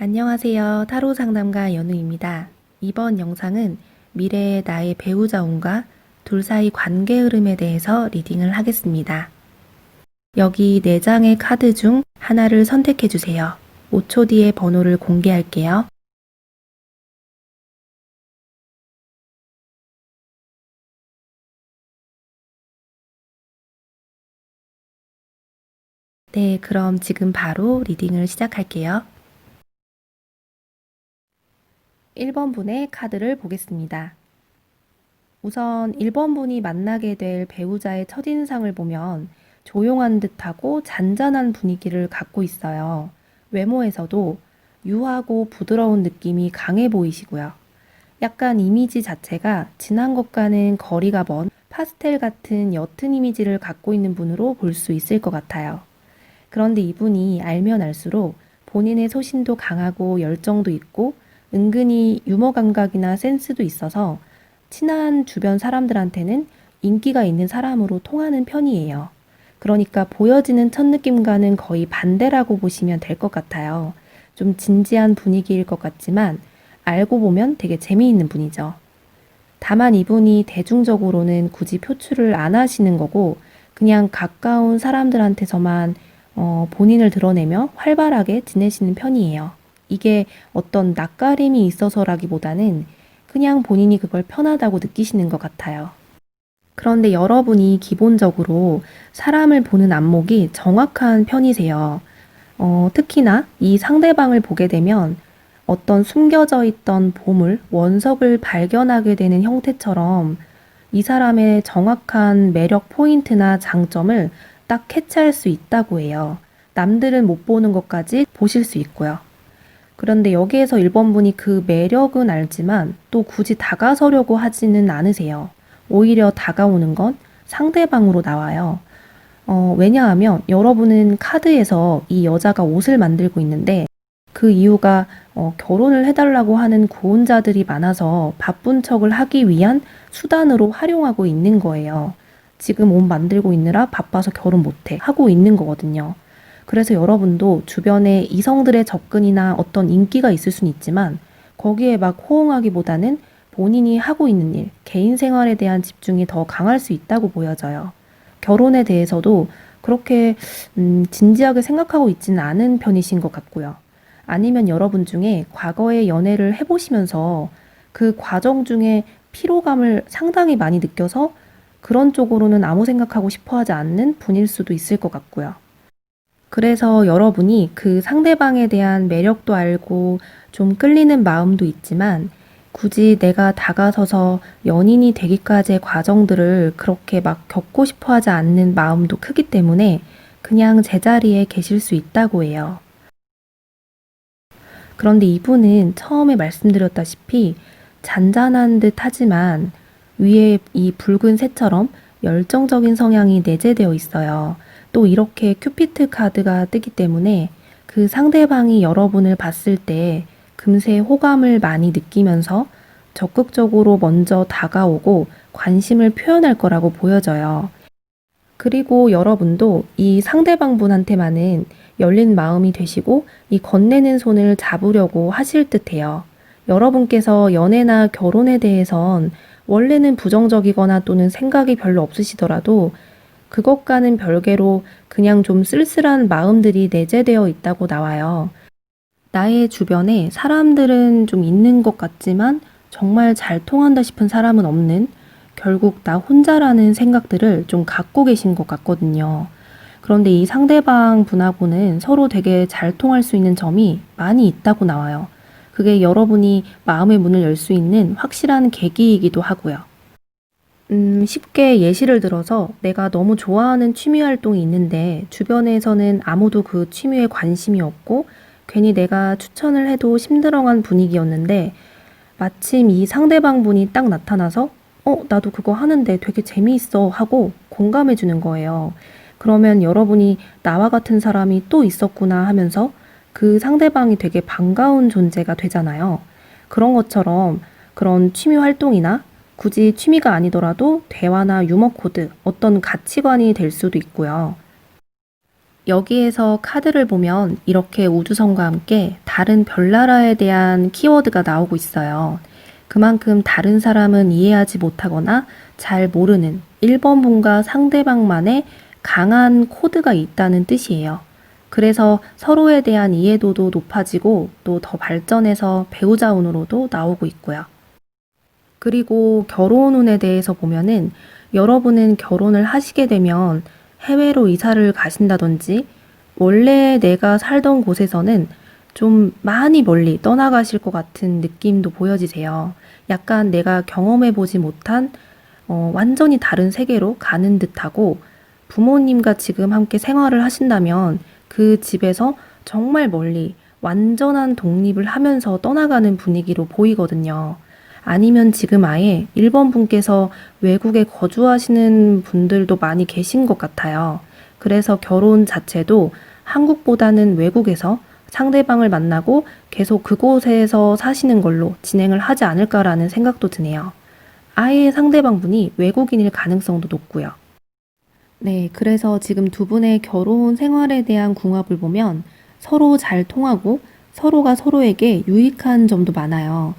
안녕하세요. 타로 상담가 연우입니다. 이번 영상은 미래의 나의 배우자운과 둘 사이 관계 흐름에 대해서 리딩을 하겠습니다. 여기 4장의 카드 중 하나를 선택해 주세요. 5초 뒤에 번호를 공개할게요. 네, 그럼 지금 바로 리딩을 시작할게요. 1번 분의 카드를 보겠습니다. 우선 1번 분이 만나게 될 배우자의 첫인상을 보면 조용한 듯하고 잔잔한 분위기를 갖고 있어요. 외모에서도 유하고 부드러운 느낌이 강해 보이시고요. 약간 이미지 자체가 지난 것과는 거리가 먼 파스텔 같은 옅은 이미지를 갖고 있는 분으로 볼 수 있을 것 같아요. 그런데 이분이 알면 알수록 본인의 소신도 강하고 열정도 있고 은근히 유머 감각이나 센스도 있어서 친한 주변 사람들한테는 인기가 있는 사람으로 통하는 편이에요. 그러니까 보여지는 첫 느낌과는 거의 반대라고 보시면 될 것 같아요. 좀 진지한 분위기일 것 같지만 알고 보면 되게 재미있는 분이죠. 다만 이분이 대중적으로는 굳이 표출을 안 하시는 거고 그냥 가까운 사람들한테서만 본인을 드러내며 활발하게 지내시는 편이에요. 이게 어떤 낯가림이 있어서라기보다는 그냥 본인이 그걸 편하다고 느끼시는 것 같아요. 그런데 여러분이 기본적으로 사람을 보는 안목이 정확한 편이세요. 특히나 이 상대방을 보게 되면 어떤 숨겨져 있던 보물, 원석을 발견하게 되는 형태처럼 이 사람의 정확한 매력 포인트나 장점을 딱 캐치할 수 있다고 해요. 남들은 못 보는 것까지 보실 수 있고요. 그런데 여기에서 1번 분이 그 매력은 알지만 또 굳이 다가서려고 하지는 않으세요. 오히려 다가오는 건 상대방으로 나와요. 왜냐하면 여러분은 카드에서 이 여자가 옷을 만들고 있는데 그 이유가 결혼을 해달라고 하는 고혼자들이 많아서 바쁜 척을 하기 위한 수단으로 활용하고 있는 거예요. 지금 옷 만들고 있느라 바빠서 결혼 못해 하고 있는 거거든요. 그래서 여러분도 주변에 이성들의 접근이나 어떤 인기가 있을 수는 있지만 거기에 막 호응하기보다는 본인이 하고 있는 일, 개인 생활에 대한 집중이 더 강할 수 있다고 보여져요. 결혼에 대해서도 그렇게 진지하게 생각하고 있지는 않은 편이신 것 같고요. 아니면 여러분 중에 과거의 연애를 해보시면서 그 과정 중에 피로감을 상당히 많이 느껴서 그런 쪽으로는 아무 생각하고 싶어 하지 않는 분일 수도 있을 것 같고요. 그래서 여러분이 그 상대방에 대한 매력도 알고 좀 끌리는 마음도 있지만 굳이 내가 다가서서 연인이 되기까지의 과정들을 그렇게 막 겪고 싶어 하지 않는 마음도 크기 때문에 그냥 제자리에 계실 수 있다고 해요. 그런데 이분은 처음에 말씀드렸다시피 잔잔한 듯 하지만 위에 이 붉은 새처럼 열정적인 성향이 내재되어 있어요. 또 이렇게 큐피트 카드가 뜨기 때문에 그 상대방이 여러분을 봤을 때 금세 호감을 많이 느끼면서 적극적으로 먼저 다가오고 관심을 표현할 거라고 보여져요. 그리고 여러분도 이 상대방 분한테만은 열린 마음이 되시고 이 건네는 손을 잡으려고 하실 듯해요. 여러분께서 연애나 결혼에 대해선 원래는 부정적이거나 또는 생각이 별로 없으시더라도 그것과는 별개로 그냥 좀 쓸쓸한 마음들이 내재되어 있다고 나와요. 나의 주변에 사람들은 좀 있는 것 같지만 정말 잘 통한다 싶은 사람은 없는 결국 나 혼자라는 생각들을 좀 갖고 계신 것 같거든요. 그런데 이 상대방 분하고는 서로 되게 잘 통할 수 있는 점이 많이 있다고 나와요. 그게 여러분이 마음의 문을 열 수 있는 확실한 계기이기도 하고요. 쉽게 예시를 들어서 내가 너무 좋아하는 취미 활동이 있는데 주변에서는 아무도 그 취미에 관심이 없고 괜히 내가 추천을 해도 심드렁한 분위기였는데 마침 이 상대방 분이 딱 나타나서 나도 그거 하는데 되게 재미있어 하고 공감해 주는 거예요. 그러면 여러분이 나와 같은 사람이 또 있었구나 하면서 그 상대방이 되게 반가운 존재가 되잖아요. 그런 것처럼 그런 취미 활동이나 굳이 취미가 아니더라도 대화나 유머 코드, 어떤 가치관이 될 수도 있고요. 여기에서 카드를 보면 이렇게 우주선과 함께 다른 별나라에 대한 키워드가 나오고 있어요. 그만큼 다른 사람은 이해하지 못하거나 잘 모르는 1번 분과 상대방만의 강한 코드가 있다는 뜻이에요. 그래서 서로에 대한 이해도도 높아지고 또 더 발전해서 배우자 운으로도 나오고 있고요. 그리고 결혼 운에 대해서 보면은 여러분은 결혼을 하시게 되면 해외로 이사를 가신다든지 원래 내가 살던 곳에서는 좀 많이 멀리 떠나가실 것 같은 느낌도 보여지세요. 약간 내가 경험해보지 못한 완전히 다른 세계로 가는 듯하고 부모님과 지금 함께 생활을 하신다면 그 집에서 정말 멀리 완전한 독립을 하면서 떠나가는 분위기로 보이거든요. 아니면 지금 아예 1번 분께서 외국에 거주하시는 분들도 많이 계신 것 같아요. 그래서 결혼 자체도 한국보다는 외국에서 상대방을 만나고 계속 그곳에서 사시는 걸로 진행을 하지 않을까라는 생각도 드네요. 아예 상대방 분이 외국인일 가능성도 높고요. 네, 그래서 지금 두 분의 결혼 생활에 대한 궁합을 보면 서로 잘 통하고 서로가 서로에게 유익한 점도 많아요.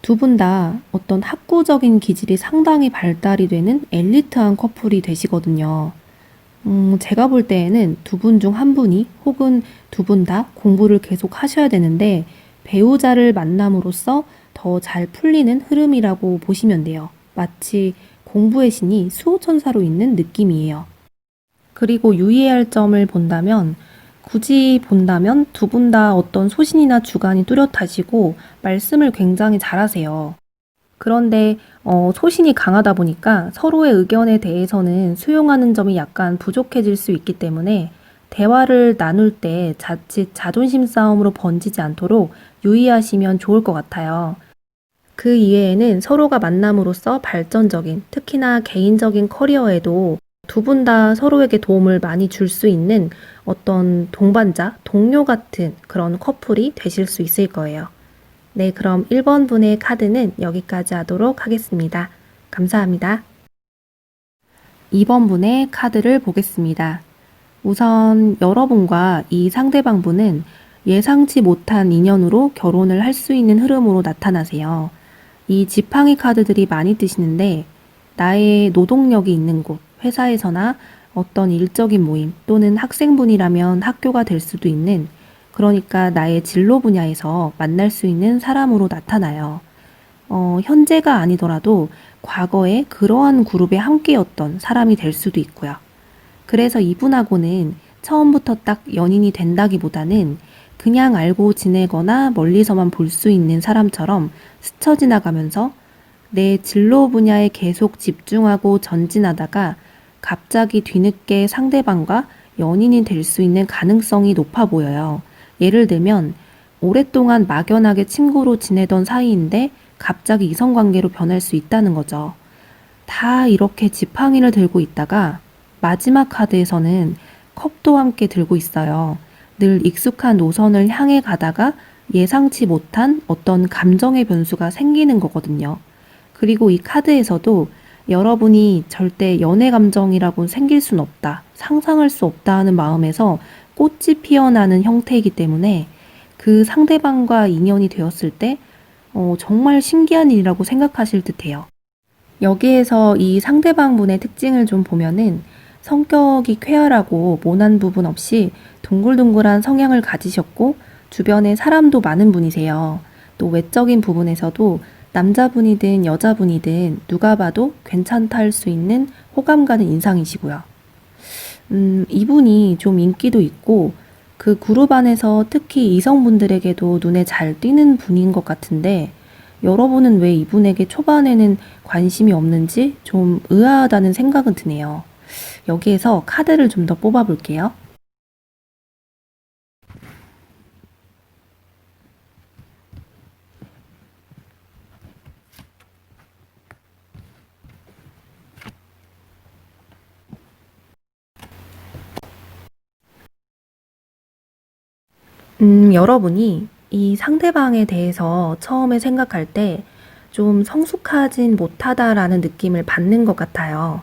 두 분 다 어떤 학구적인 기질이 상당히 발달이 되는 엘리트한 커플이 되시거든요. 제가 볼 때에는 두 분 중 한 분이 혹은 두 분 다 공부를 계속 하셔야 되는데 배우자를 만남으로써 더 잘 풀리는 흐름이라고 보시면 돼요. 마치 공부의 신이 수호천사로 있는 느낌이에요. 그리고 유의해야 할 점을 본다면 굳이 본다면 두 분 다 어떤 소신이나 주관이 뚜렷하시고 말씀을 굉장히 잘하세요. 그런데 소신이 강하다 보니까 서로의 의견에 대해서는 수용하는 점이 약간 부족해질 수 있기 때문에 대화를 나눌 때 자칫 자존심 싸움으로 번지지 않도록 유의하시면 좋을 것 같아요. 그 이외에는 서로가 만남으로써 발전적인, 특히나 개인적인 커리어에도 두 분 다 서로에게 도움을 많이 줄 수 있는 어떤 동반자, 동료 같은 그런 커플이 되실 수 있을 거예요. 네, 그럼 1번 분의 카드는 여기까지 하도록 하겠습니다. 감사합니다. 2번 분의 카드를 보겠습니다. 우선 여러분과 이 상대방 분은 예상치 못한 인연으로 결혼을 할 수 있는 흐름으로 나타나세요. 이 지팡이 카드들이 많이 뜨시는데 나의 노동력이 있는 곳, 회사에서나 어떤 일적인 모임 또는 학생분이라면 학교가 될 수도 있는 그러니까 나의 진로 분야에서 만날 수 있는 사람으로 나타나요. 현재가 아니더라도 과거에 그러한 그룹에 함께였던 사람이 될 수도 있고요. 그래서 이분하고는 처음부터 딱 연인이 된다기보다는 그냥 알고 지내거나 멀리서만 볼 수 있는 사람처럼 스쳐 지나가면서 내 진로 분야에 계속 집중하고 전진하다가 갑자기 뒤늦게 상대방과 연인이 될 수 있는 가능성이 높아 보여요. 예를 들면 오랫동안 막연하게 친구로 지내던 사이인데 갑자기 이성관계로 변할 수 있다는 거죠. 다 이렇게 지팡이를 들고 있다가 마지막 카드에서는 컵도 함께 들고 있어요. 늘 익숙한 노선을 향해 가다가 예상치 못한 어떤 감정의 변수가 생기는 거거든요. 그리고 이 카드에서도 여러분이 절대 연애 감정이라고 생길 순 없다, 상상할 수 없다 하는 마음에서 꽃이 피어나는 형태이기 때문에 그 상대방과 인연이 되었을 때 정말 신기한 일이라고 생각하실 듯해요. 여기에서 이 상대방분의 특징을 좀 보면은 성격이 쾌활하고 모난 부분 없이 둥글둥글한 성향을 가지셨고 주변에 사람도 많은 분이세요. 또 외적인 부분에서도 남자분이든 여자분이든 누가 봐도 괜찮다 할 수 있는 호감 가는 인상이시고요. 이분이 좀 인기도 있고 그 그룹 안에서 특히 이성분들에게도 눈에 잘 띄는 분인 것 같은데 여러분은 왜 이분에게 초반에는 관심이 없는지 좀 의아하다는 생각은 드네요. 여기에서 카드를 좀 더 뽑아볼게요. 여러분이 이 상대방에 대해서 처음에 생각할 때 좀 성숙하진 못하다라는 느낌을 받는 것 같아요.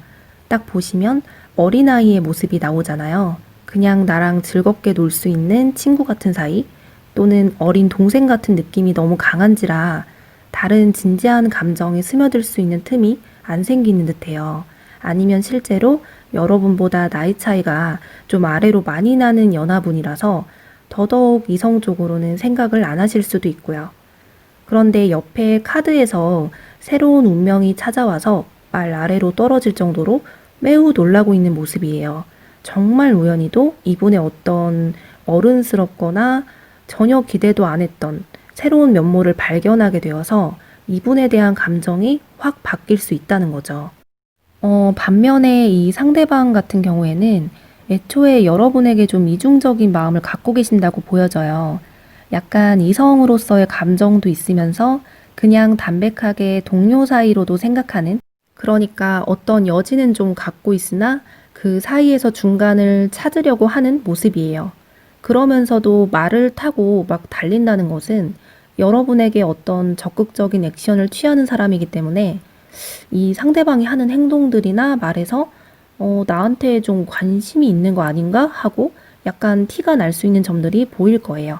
딱 보시면 어린아이의 모습이 나오잖아요. 그냥 나랑 즐겁게 놀 수 있는 친구 같은 사이 또는 어린 동생 같은 느낌이 너무 강한지라 다른 진지한 감정에 스며들 수 있는 틈이 안 생기는 듯해요. 아니면 실제로 여러분보다 나이 차이가 좀 아래로 많이 나는 연하분이라서 더더욱 이성적으로는 생각을 안 하실 수도 있고요. 그런데 옆에 카드에서 새로운 운명이 찾아와서 말 아래로 떨어질 정도로 매우 놀라고 있는 모습이에요. 정말 우연히도 이분의 어떤 어른스럽거나 전혀 기대도 안 했던 새로운 면모를 발견하게 되어서 이분에 대한 감정이 확 바뀔 수 있다는 거죠. 반면에 이 상대방 같은 경우에는 애초에 여러분에게 좀 이중적인 마음을 갖고 계신다고 보여져요. 약간 이성으로서의 감정도 있으면서 그냥 담백하게 동료 사이로도 생각하는, 그러니까 어떤 여지는 좀 갖고 있으나 그 사이에서 중간을 찾으려고 하는 모습이에요. 그러면서도 말을 타고 막 달린다는 것은 여러분에게 어떤 적극적인 액션을 취하는 사람이기 때문에 이 상대방이 하는 행동들이나 말에서 나한테 좀 관심이 있는 거 아닌가 하고 약간 티가 날 수 있는 점들이 보일 거예요.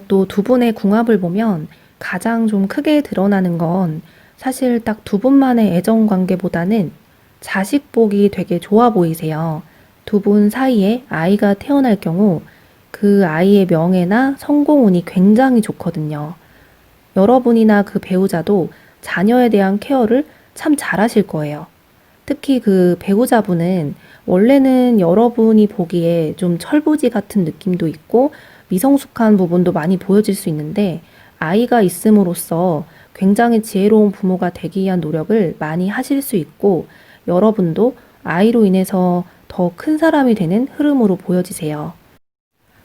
또 두 분의 궁합을 보면 가장 좀 크게 드러나는 건 사실 딱 두 분만의 애정 관계보다는 자식 복이 되게 좋아 보이세요. 두 분 사이에 아이가 태어날 경우 그 아이의 명예나 성공운이 굉장히 좋거든요. 여러분이나 그 배우자도 자녀에 대한 케어를 참 잘하실 거예요. 특히 그 배우자분은 원래는 여러분이 보기에 좀 철부지 같은 느낌도 있고 미성숙한 부분도 많이 보여질 수 있는데 아이가 있음으로써 굉장히 지혜로운 부모가 되기 위한 노력을 많이 하실 수 있고 여러분도 아이로 인해서 더 큰 사람이 되는 흐름으로 보여지세요.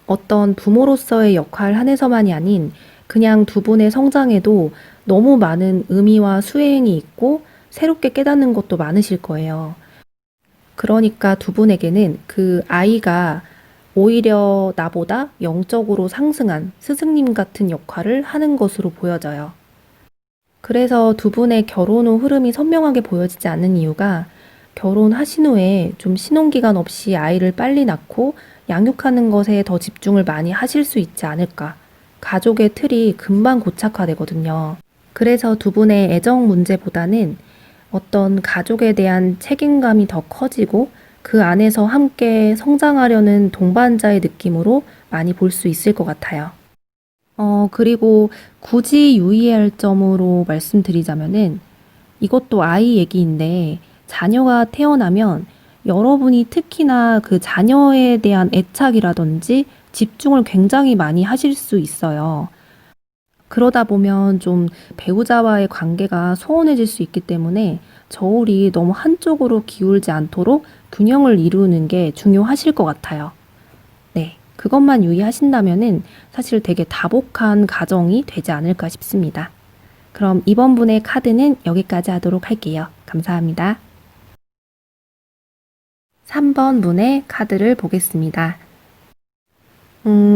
어떤 부모로서의 역할 한에서만이 아닌 그냥 두 분의 성장에도 너무 많은 의미와 수행이 있고 새롭게 깨닫는 것도 많으실 거예요. 그러니까 두 분에게는 그 아이가 오히려 나보다 영적으로 상승한 스승님 같은 역할을 하는 것으로 보여져요. 그래서 두 분의 결혼 후 흐름이 선명하게 보여지지 않는 이유가 결혼하신 후에 좀 신혼기간 없이 아이를 빨리 낳고 양육하는 것에 더 집중을 많이 하실 수 있지 않을까. 가족의 틀이 금방 고착화되거든요. 그래서 두 분의 애정 문제보다는 어떤 가족에 대한 책임감이 더 커지고 그 안에서 함께 성장하려는 동반자의 느낌으로 많이 볼 수 있을 것 같아요. 그리고 굳이 유의해야 할 점으로 말씀드리자면은 이것도 아이 얘기인데 자녀가 태어나면 여러분이 특히나 그 자녀에 대한 애착이라든지 집중을 굉장히 많이 하실 수 있어요. 그러다 보면 좀 배우자와의 관계가 소원해질 수 있기 때문에 저울이 너무 한쪽으로 기울지 않도록 균형을 이루는 게 중요하실 것 같아요. 네. 그것만 유의하신다면은 사실 되게 다복한 가정이 되지 않을까 싶습니다. 그럼 이번 분의 카드는 여기까지 하도록 할게요. 감사합니다. 3번 분의 카드를 보겠습니다.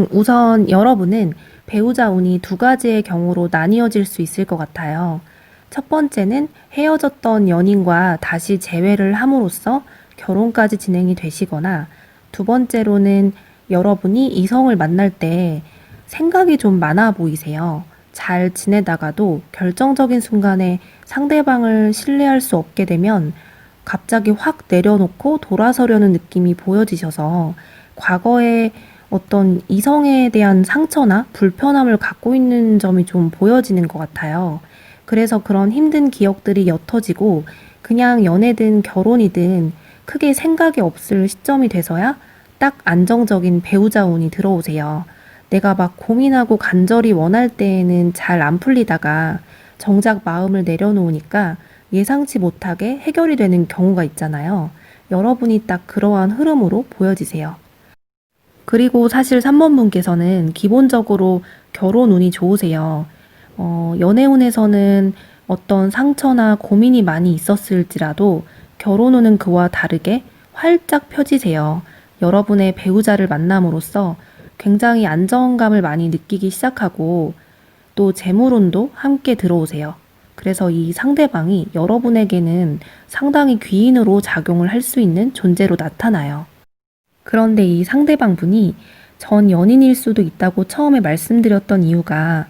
우선 여러분은 배우자 운이 두 가지의 경우로 나뉘어질 수 있을 것 같아요. 첫 번째는 헤어졌던 연인과 다시 재회를 함으로써 결혼까지 진행이 되시거나 두 번째로는 여러분이 이성을 만날 때 생각이 좀 많아 보이세요. 잘 지내다가도 결정적인 순간에 상대방을 신뢰할 수 없게 되면 갑자기 확 내려놓고 돌아서려는 느낌이 보여지셔서 과거에 어떤 이성에 대한 상처나 불편함을 갖고 있는 점이 좀 보여지는 것 같아요. 그래서 그런 힘든 기억들이 옅어지고 그냥 연애든 결혼이든 크게 생각이 없을 시점이 돼서야 딱 안정적인 배우자 운이 들어오세요. 내가 막 고민하고 간절히 원할 때에는 잘 안 풀리다가 정작 마음을 내려놓으니까 예상치 못하게 해결이 되는 경우가 있잖아요. 여러분이 딱 그러한 흐름으로 보여지세요. 그리고 사실 3번 분께서는 기본적으로 결혼 운이 좋으세요. 연애운에서는 어떤 상처나 고민이 많이 있었을지라도 결혼 운은 그와 다르게 활짝 펴지세요. 여러분의 배우자를 만남으로써 굉장히 안정감을 많이 느끼기 시작하고 또 재물운도 함께 들어오세요. 그래서 이 상대방이 여러분에게는 상당히 귀인으로 작용을 할 수 있는 존재로 나타나요. 그런데 이 상대방 분이 전 연인일 수도 있다고 처음에 말씀드렸던 이유가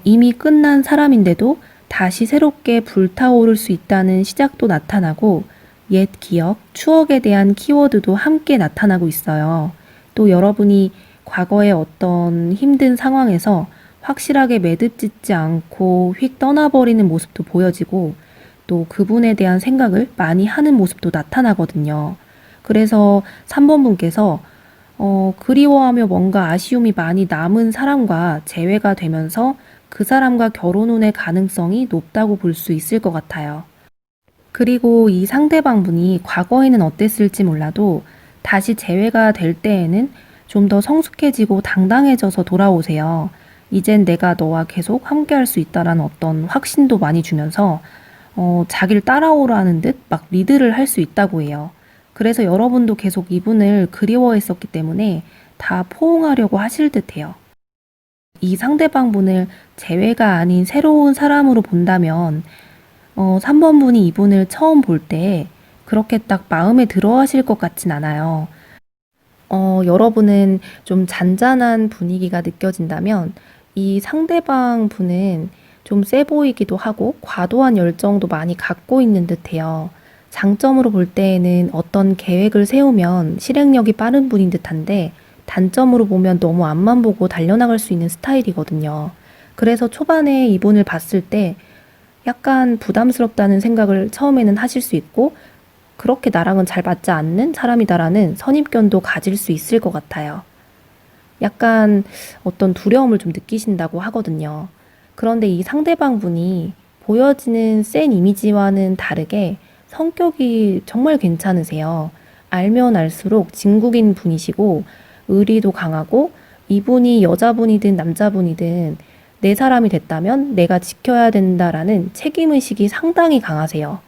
이미 끝난 사람인데도 다시 새롭게 불타오를 수 있다는 시작도 나타나고 옛 기억, 추억에 대한 키워드도 함께 나타나고 있어요. 또 여러분이 과거의 어떤 힘든 상황에서 확실하게 매듭 짓지 않고 휙 떠나버리는 모습도 보여지고 또 그분에 대한 생각을 많이 하는 모습도 나타나거든요. 그래서 3번 분께서 그리워하며 뭔가 아쉬움이 많이 남은 사람과 재회가 되면서 그 사람과 결혼운의 가능성이 높다고 볼 수 있을 것 같아요. 그리고 이 상대방 분이 과거에는 어땠을지 몰라도 다시 재회가 될 때에는 좀 더 성숙해지고 당당해져서 돌아오세요. 이젠 내가 너와 계속 함께 할 수 있다라는 어떤 확신도 많이 주면서 자기를 따라오라는 듯 막 리드를 할 수 있다고 해요. 그래서 여러분도 계속 이분을 그리워했었기 때문에 다 포옹하려고 하실 듯해요. 이 상대방 분을 재회가 아닌 새로운 사람으로 본다면 3번 분이 이분을 처음 볼 때 그렇게 딱 마음에 들어 하실 것 같진 않아요. 여러분은 좀 잔잔한 분위기가 느껴진다면 이 상대방 분은 좀 세 보이기도 하고 과도한 열정도 많이 갖고 있는 듯해요. 장점으로 볼 때에는 어떤 계획을 세우면 실행력이 빠른 분인 듯한데 단점으로 보면 너무 앞만 보고 달려나갈 수 있는 스타일이거든요. 그래서 초반에 이분을 봤을 때 약간 부담스럽다는 생각을 처음에는 하실 수 있고 그렇게 나랑은 잘 맞지 않는 사람이다라는 선입견도 가질 수 있을 것 같아요. 약간 어떤 두려움을 좀 느끼신다고 하거든요. 그런데 이 상대방 분이 보여지는 센 이미지와는 다르게 성격이 정말 괜찮으세요. 알면 알수록 진국인 분이시고 의리도 강하고 이분이 여자분이든 남자분이든 내 사람이 됐다면 내가 지켜야 된다라는 책임의식이 상당히 강하세요.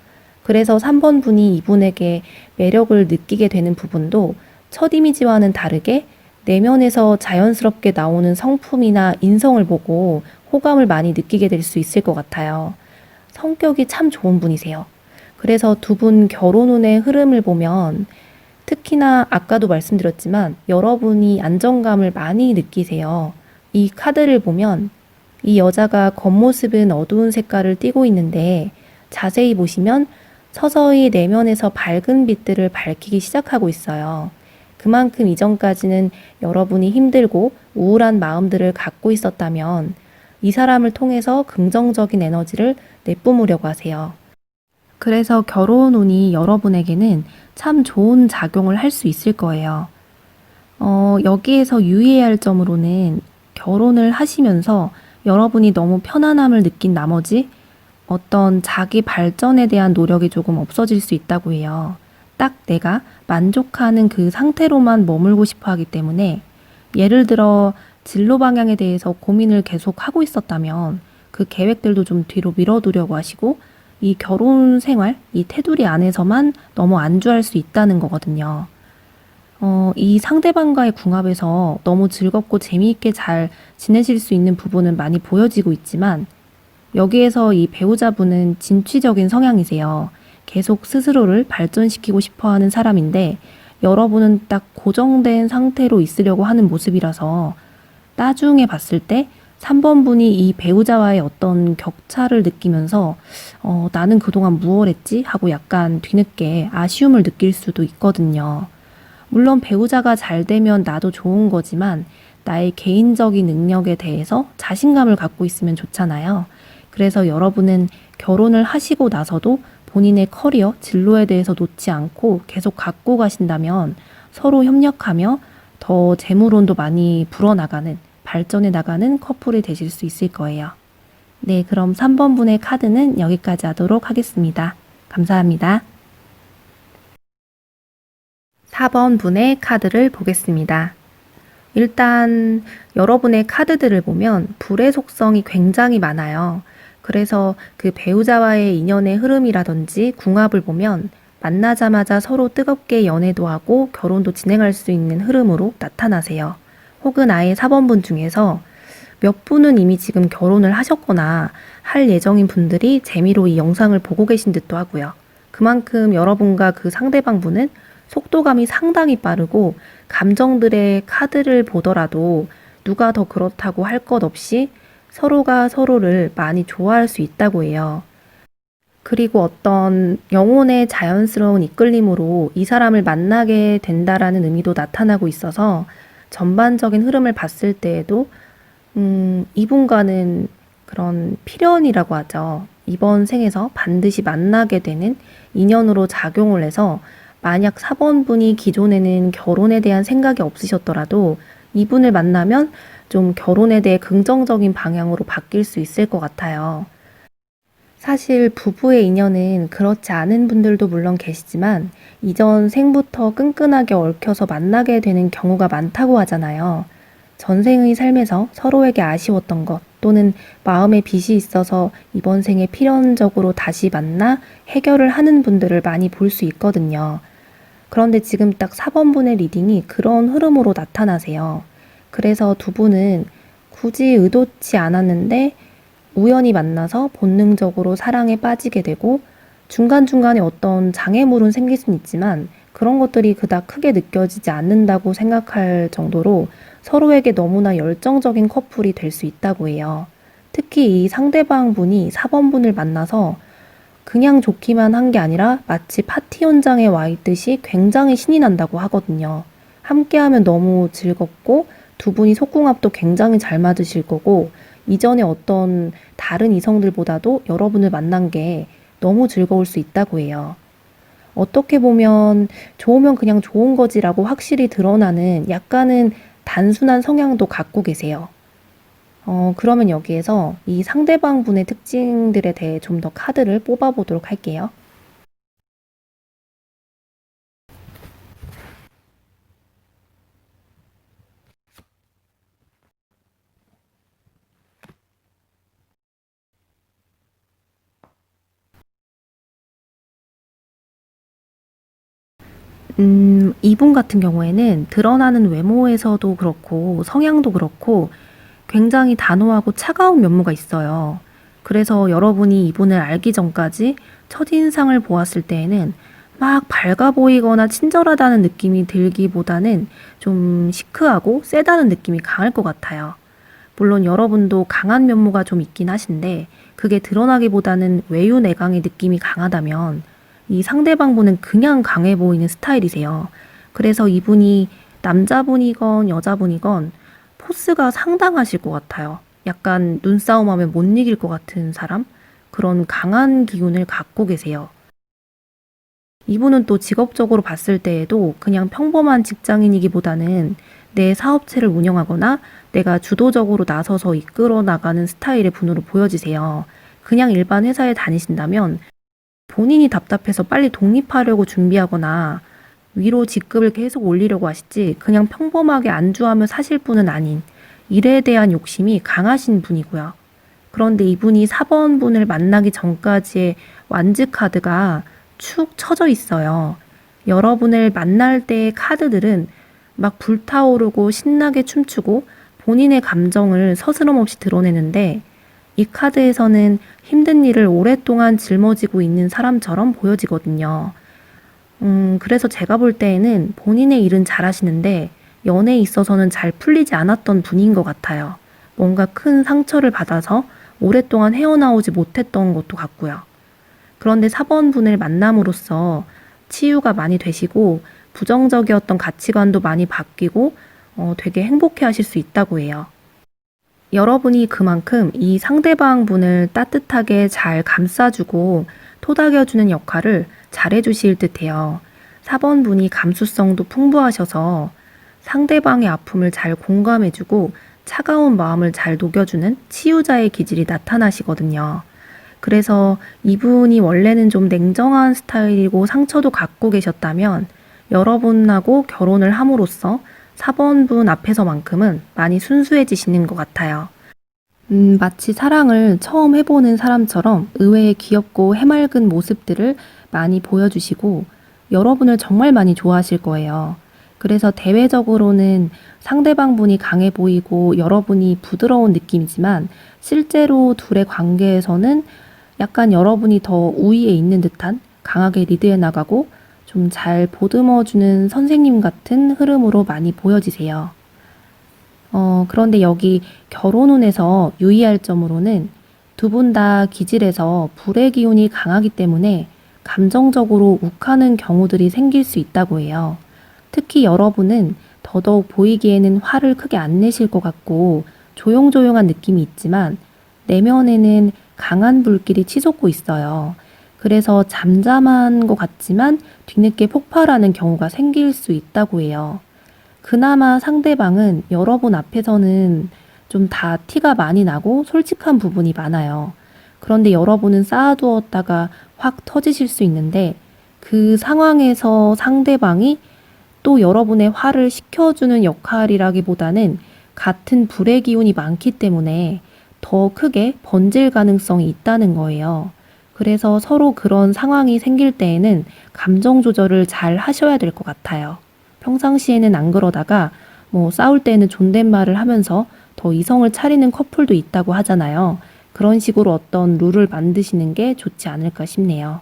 그래서 3번 분이 이분에게 매력을 느끼게 되는 부분도 첫 이미지와는 다르게 내면에서 자연스럽게 나오는 성품이나 인성을 보고 호감을 많이 느끼게 될 수 있을 것 같아요. 성격이 참 좋은 분이세요. 그래서 두 분 결혼운의 흐름을 보면 특히나 아까도 말씀드렸지만 여러분이 안정감을 많이 느끼세요. 이 카드를 보면 이 여자가 겉모습은 어두운 색깔을 띠고 있는데 자세히 보시면 서서히 내면에서 밝은 빛들을 밝히기 시작하고 있어요. 그만큼 이전까지는 여러분이 힘들고 우울한 마음들을 갖고 있었다면 이 사람을 통해서 긍정적인 에너지를 내뿜으려고 하세요. 그래서 결혼운이 여러분에게는 참 좋은 작용을 할 수 있을 거예요. 여기에서 유의해야 할 점으로는 결혼을 하시면서 여러분이 너무 편안함을 느낀 나머지 어떤 자기 발전에 대한 노력이 조금 없어질 수 있다고 해요. 딱 내가 만족하는 그 상태로만 머물고 싶어 하기 때문에 예를 들어 진로 방향에 대해서 고민을 계속 하고 있었다면 그 계획들도 좀 뒤로 미뤄두려고 하시고 이 결혼 생활, 이 테두리 안에서만 너무 안주할 수 있다는 거거든요. 이 상대방과의 궁합에서 너무 즐겁고 재미있게 잘 지내실 수 있는 부분은 많이 보여지고 있지만 여기에서 이 배우자분은 진취적인 성향이세요. 계속 스스로를 발전시키고 싶어 하는 사람인데 여러분은 딱 고정된 상태로 있으려고 하는 모습이라서 나중에 봤을 때 3번 분이 이 배우자와의 어떤 격차를 느끼면서 나는 그동안 무얼 했지? 하고 약간 뒤늦게 아쉬움을 느낄 수도 있거든요. 물론 배우자가 잘 되면 나도 좋은 거지만 나의 개인적인 능력에 대해서 자신감을 갖고 있으면 좋잖아요. 그래서 여러분은 결혼을 하시고 나서도 본인의 커리어, 진로에 대해서 놓지 않고 계속 갖고 가신다면 서로 협력하며 더 재물운도 많이 불어나가는, 발전해 나가는 커플이 되실 수 있을 거예요. 네, 그럼 3번 분의 카드는 여기까지 하도록 하겠습니다. 감사합니다. 4번 분의 카드를 보겠습니다. 일단 여러분의 카드들을 보면 불의 속성이 굉장히 많아요. 그래서 그 배우자와의 인연의 흐름이라든지 궁합을 보면 만나자마자 서로 뜨겁게 연애도 하고 결혼도 진행할 수 있는 흐름으로 나타나세요. 혹은 아예 4번분 중에서 몇 분은 이미 지금 결혼을 하셨거나 할 예정인 분들이 재미로 이 영상을 보고 계신 듯도 하고요. 그만큼 여러분과 그 상대방 분은 속도감이 상당히 빠르고 감정들의 카드를 보더라도 누가 더 그렇다고 할 것 없이 서로가 서로를 많이 좋아할 수 있다고 해요. 그리고 어떤 영혼의 자연스러운 이끌림으로 이 사람을 만나게 된다라는 의미도 나타나고 있어서 전반적인 흐름을 봤을 때에도 이분과는 그런 필연이라고 하죠. 이번 생에서 반드시 만나게 되는 인연으로 작용을 해서 만약 4번 분이 기존에는 결혼에 대한 생각이 없으셨더라도 이분을 만나면 좀 결혼에 대해 긍정적인 방향으로 바뀔 수 있을 것 같아요. 사실 부부의 인연은 그렇지 않은 분들도 물론 계시지만 이전 생부터 끈끈하게 얽혀서 만나게 되는 경우가 많다고 하잖아요. 전생의 삶에서 서로에게 아쉬웠던 것 또는 마음에 빚이 있어서 이번 생에 필연적으로 다시 만나 해결을 하는 분들을 많이 볼 수 있거든요. 그런데 지금 딱 4번 분의 리딩이 그런 흐름으로 나타나세요. 그래서 두 분은 굳이 의도치 않았는데 우연히 만나서 본능적으로 사랑에 빠지게 되고 중간중간에 어떤 장애물은 생길 수는 있지만 그런 것들이 그닥 크게 느껴지지 않는다고 생각할 정도로 서로에게 너무나 열정적인 커플이 될 수 있다고 해요. 특히 이 상대방 분이 4번 분을 만나서 그냥 좋기만 한 게 아니라 마치 파티 현장에 와 있듯이 굉장히 신이 난다고 하거든요. 함께하면 너무 즐겁고 두 분이 속궁합도 굉장히 잘 맞으실 거고 이전에 어떤 다른 이성들보다도 여러분을 만난 게 너무 즐거울 수 있다고 해요. 어떻게 보면 좋으면 그냥 좋은 거지라고 확실히 드러나는 약간은 단순한 성향도 갖고 계세요. 그러면 여기에서 이 상대방 분의 특징들에 대해 좀 더 카드를 뽑아보도록 할게요. 이분 같은 경우에는 드러나는 외모에서도 그렇고 성향도 그렇고 굉장히 단호하고 차가운 면모가 있어요. 그래서 여러분이 이분을 알기 전까지 첫인상을 보았을 때에는 막 밝아 보이거나 친절하다는 느낌이 들기보다는 좀 시크하고 세다는 느낌이 강할 것 같아요. 물론 여러분도 강한 면모가 좀 있긴 하신데 그게 드러나기보다는 외유내강의 느낌이 강하다면 이 상대방분은 그냥 강해 보이는 스타일이세요. 그래서 이분이 남자분이건 여자분이건 포스가 상당하실 것 같아요. 약간 눈싸움하면 못 이길 것 같은 사람? 그런 강한 기운을 갖고 계세요. 이분은 또 직업적으로 봤을 때에도 그냥 평범한 직장인이기보다는 내 사업체를 운영하거나 내가 주도적으로 나서서 이끌어 나가는 스타일의 분으로 보여지세요. 그냥 일반 회사에 다니신다면 본인이 답답해서 빨리 독립하려고 준비하거나 위로 직급을 계속 올리려고 하시지 그냥 평범하게 안주하며 사실 분은 아닌 일에 대한 욕심이 강하신 분이고요. 그런데 이분이 4번 분을 만나기 전까지의 완즈 카드가 축 처져 있어요. 여러분을 만날 때의 카드들은 막 불타오르고 신나게 춤추고 본인의 감정을 서스럼없이 드러내는데 이 카드에서는 힘든 일을 오랫동안 짊어지고 있는 사람처럼 보여지거든요. 그래서 제가 볼 때에는 본인의 일은 잘하시는데 연애에 있어서는 잘 풀리지 않았던 분인 것 같아요. 뭔가 큰 상처를 받아서 오랫동안 헤어나오지 못했던 것도 같고요. 그런데 4번 분을 만남으로써 치유가 많이 되시고 부정적이었던 가치관도 많이 바뀌고 되게 행복해 하실 수 있다고 해요. 여러분이 그만큼 이 상대방 분을 따뜻하게 잘 감싸주고 토닥여주는 역할을 잘해주실 듯해요. 4번 분이 감수성도 풍부하셔서 상대방의 아픔을 잘 공감해주고 차가운 마음을 잘 녹여주는 치유자의 기질이 나타나시거든요. 그래서 이분이 원래는 좀 냉정한 스타일이고 상처도 갖고 계셨다면 여러분하고 결혼을 함으로써 4번 분 앞에서만큼은 많이 순수해지시는 것 같아요. 마치 사랑을 처음 해보는 사람처럼 의외의 귀엽고 해맑은 모습들을 많이 보여주시고 여러분을 정말 많이 좋아하실 거예요. 그래서 대외적으로는 상대방 분이 강해 보이고 여러분이 부드러운 느낌이지만 실제로 둘의 관계에서는 약간 여러분이 더 우위에 있는 듯한 강하게 리드해 나가고 좀 잘 보듬어주는 선생님 같은 흐름으로 많이 보여지세요. 그런데 여기 결혼운에서 유의할 점으로는 두 분 다 기질에서 불의 기운이 강하기 때문에 감정적으로 욱하는 경우들이 생길 수 있다고 해요. 특히 여러분은 더더욱 보이기에는 화를 크게 안 내실 것 같고 조용조용한 느낌이 있지만 내면에는 강한 불길이 치솟고 있어요. 그래서 잠잠한 것 같지만 뒤늦게 폭발하는 경우가 생길 수 있다고 해요. 그나마 상대방은 여러분 앞에서는 좀 다 티가 많이 나고 솔직한 부분이 많아요. 그런데 여러분은 쌓아두었다가 확 터지실 수 있는데 그 상황에서 상대방이 또 여러분의 화를 식혀주는 역할이라기보다는 같은 불의 기운이 많기 때문에 더 크게 번질 가능성이 있다는 거예요. 그래서 서로 그런 상황이 생길 때에는 감정 조절을 잘 하셔야 될 것 같아요. 평상시에는 안 그러다가 뭐 싸울 때는 존댓말을 하면서 더 이성을 차리는 커플도 있다고 하잖아요. 그런 식으로 어떤 룰을 만드시는 게 좋지 않을까 싶네요.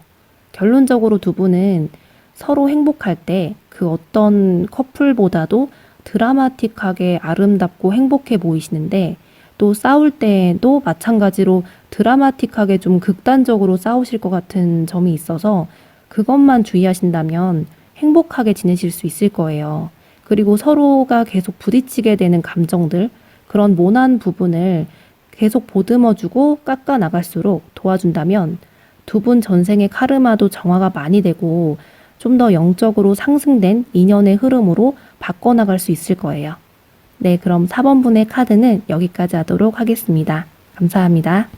결론적으로 두 분은 서로 행복할 때 그 어떤 커플보다도 드라마틱하게 아름답고 행복해 보이시는데 또 싸울 때도 마찬가지로 드라마틱하게 좀 극단적으로 싸우실 것 같은 점이 있어서 그것만 주의하신다면 행복하게 지내실 수 있을 거예요. 그리고 서로가 계속 부딪히게 되는 감정들, 그런 모난 부분을 계속 보듬어주고 깎아 나갈수록 도와준다면 두 분 전생의 카르마도 정화가 많이 되고 좀 더 영적으로 상승된 인연의 흐름으로 바꿔나갈 수 있을 거예요. 네, 그럼 4번 분의 카드는 여기까지 하도록 하겠습니다. 감사합니다.